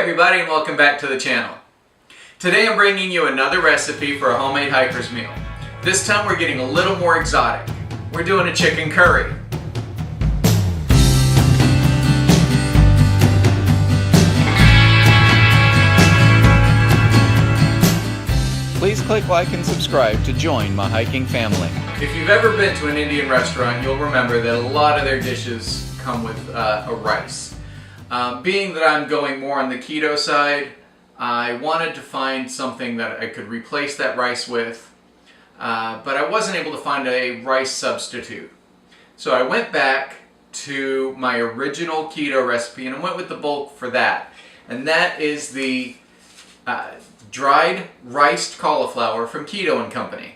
everybody, and welcome back to the channel. Today I'm bringing you another recipe for a homemade hiker's meal. This time we're getting a little more exotic. We're doing a chicken curry. Please click like and subscribe to join my hiking family. If you've ever been to an Indian restaurant, you'll remember that a lot of their dishes come with a rice. Being that I'm going more on the keto side, I wanted to find something that I could replace that rice with, but I wasn't able to find a rice substitute. So I went back to my original keto recipe and I went with the bulk for that. And that is the dried riced cauliflower from Keto and Company.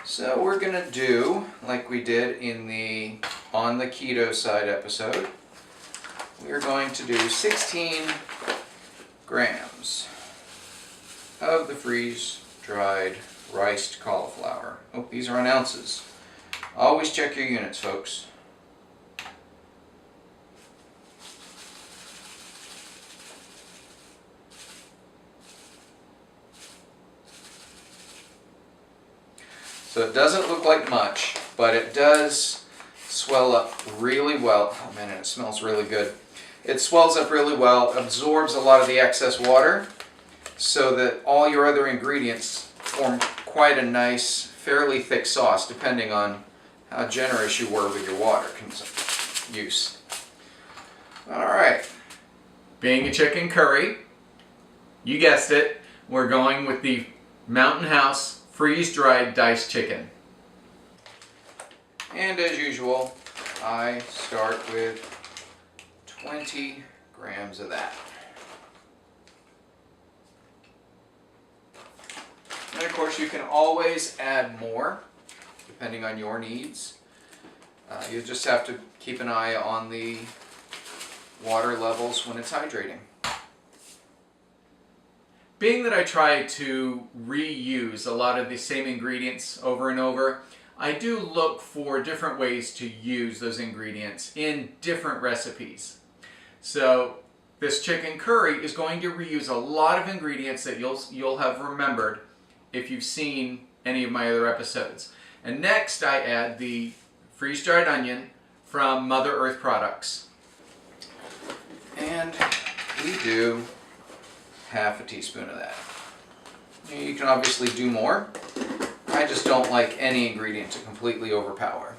So we're gonna do like we did in the on the keto side episode. We are going to do 16 grams of the freeze-dried riced cauliflower. Oh, these are in ounces. Always check your units, folks. So it doesn't look like much, but it does swell up really well. Oh man, it smells really good. It swells up really well, absorbs a lot of the excess water, so that all your other ingredients form quite a nice, fairly thick sauce, depending on how generous you were with your water use. Alright, being a chicken curry, you guessed it, we're going with the Mountain House freeze-dried diced chicken. And as usual, I start with 20 grams of that. And of course you can always add more, depending on your needs. You just have to keep an eye on the water levels when it's hydrating. Being that I try to reuse a lot of the same ingredients over and over, I do look for different ways to use those ingredients in different recipes. So this chicken curry is going to reuse a lot of ingredients that you'll have remembered if you've seen any of my other episodes. And next I add the freeze-dried onion from Mother Earth products. And we do half a teaspoon of that. You can obviously do more. I just don't like any ingredient to completely overpower.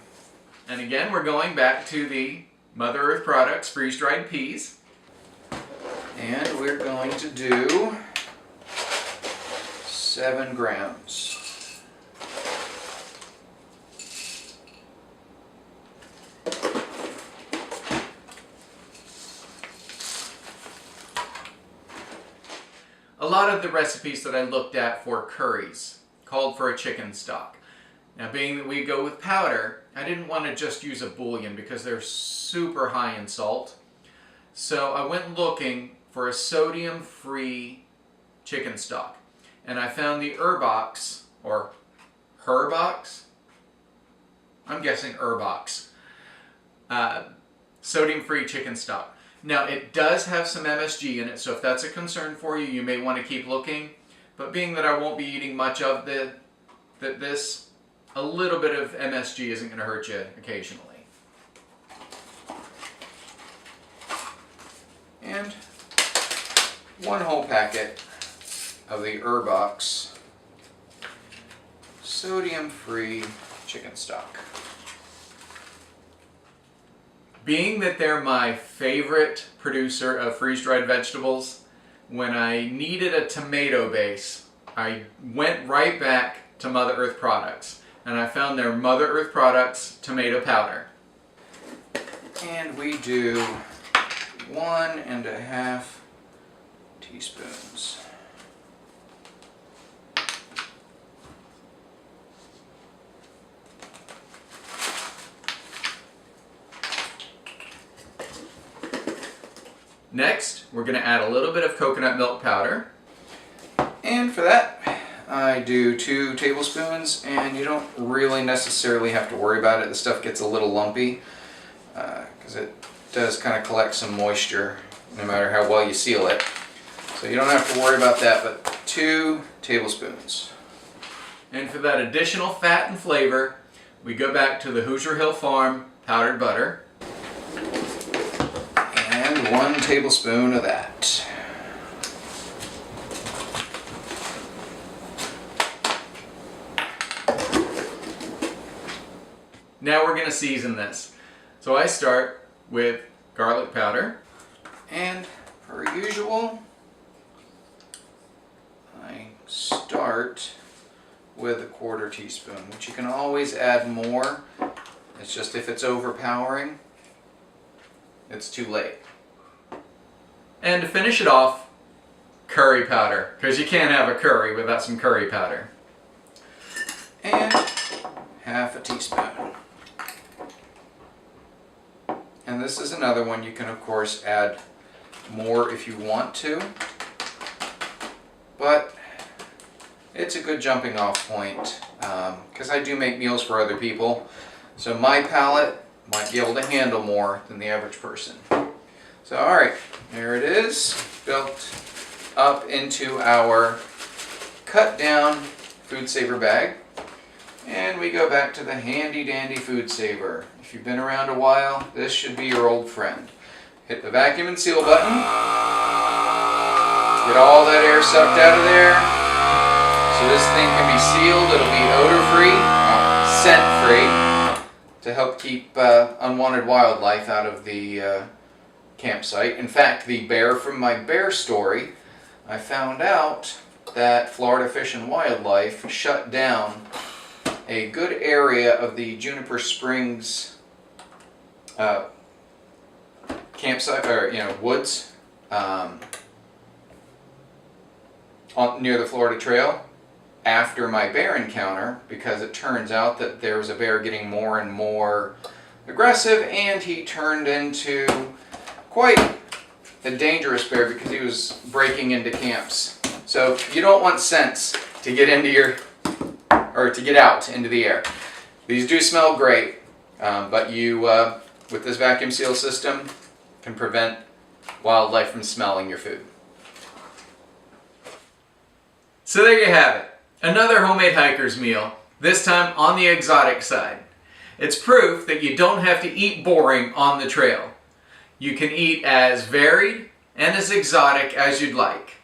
And again, we're going back to the Mother Earth products freeze-dried peas. And we're going to do 7 grams. A lot of the recipes that I looked at for curries called for a chicken stock. Now, being that we go with powder, I didn't want to just use a bouillon because they're super high in salt. So I went looking for a sodium-free chicken stock. And I found the Herbox, or Herbox? I'm guessing Herbox. Sodium-free chicken stock. Now, it does have some MSG in it, so if that's a concern for you, you may want to keep looking. But being that I won't be eating much of this, a little bit of MSG isn't going to hurt you occasionally. And 1 whole packet of the Herbox sodium-free chicken stock. Being that they're my favorite producer of freeze-dried vegetables, when I needed a tomato base, I went right back to Mother Earth products, and I found their Mother Earth products tomato powder. And we do 1.5 teaspoons. Next, we're going to add a little bit of coconut milk powder. And for that, I do 2 tablespoons, and you don't really necessarily have to worry about it. The stuff gets a little lumpy because it does kind of collect some moisture no matter how well you seal it. So you don't have to worry about that, but 2 tablespoons. And for that additional fat and flavor, we go back to the Hoosier Hill Farm powdered butter. And 1 tablespoon of that. Now we're going to season this. So I start with garlic powder. And per usual, I start with a 1/4 teaspoon, which you can always add more. It's just if it's overpowering, it's too late. And to finish it off, curry powder, because you can't have a curry without some curry powder. And 1/2 teaspoon. And this is another one you can of course add more if you want to, but it's a good jumping off point because I do make meals for other people, so my palate might be able to handle more than the average person. So alright, there it is, built up into our cut down food saver bag. And we go back to the handy dandy food saver. If you've been around a while, this should be your old friend. Hit the vacuum and seal button. Get all that air sucked out of there. So this thing can be sealed. It'll be odor-free, scent-free, to help keep unwanted wildlife out of the campsite. In fact, the bear from my bear story, I found out that Florida Fish and Wildlife shut down a good area of the Juniper Springs campsite, or woods near the Florida Trail after my bear encounter, because it turns out that there was a bear getting more and more aggressive, and he turned into quite a dangerous bear because he was breaking into camps. So you don't want scents to get into to get out into the air. These do smell great, but you, with this vacuum seal system, can prevent wildlife from smelling your food. So there you have it. Another homemade hiker's meal, this time on the exotic side. It's proof that you don't have to eat boring on the trail. You can eat as varied and as exotic as you'd like.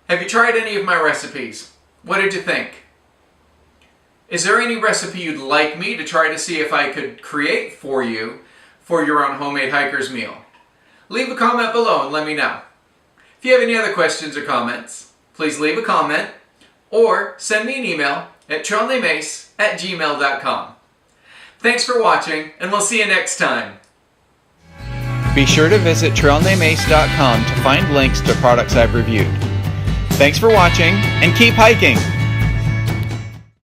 Have you tried any of my recipes? What did you think? Is there any recipe you'd like me to try to see if I could create for you for your own homemade hiker's meal? Leave a comment below and let me know. If you have any other questions or comments, please leave a comment or send me an email at trailnamemace@gmail.com. Thanks for watching, and we'll see you next time. Be sure to visit trailnamemace.com to find links to products I've reviewed. Thanks for watching, and keep hiking!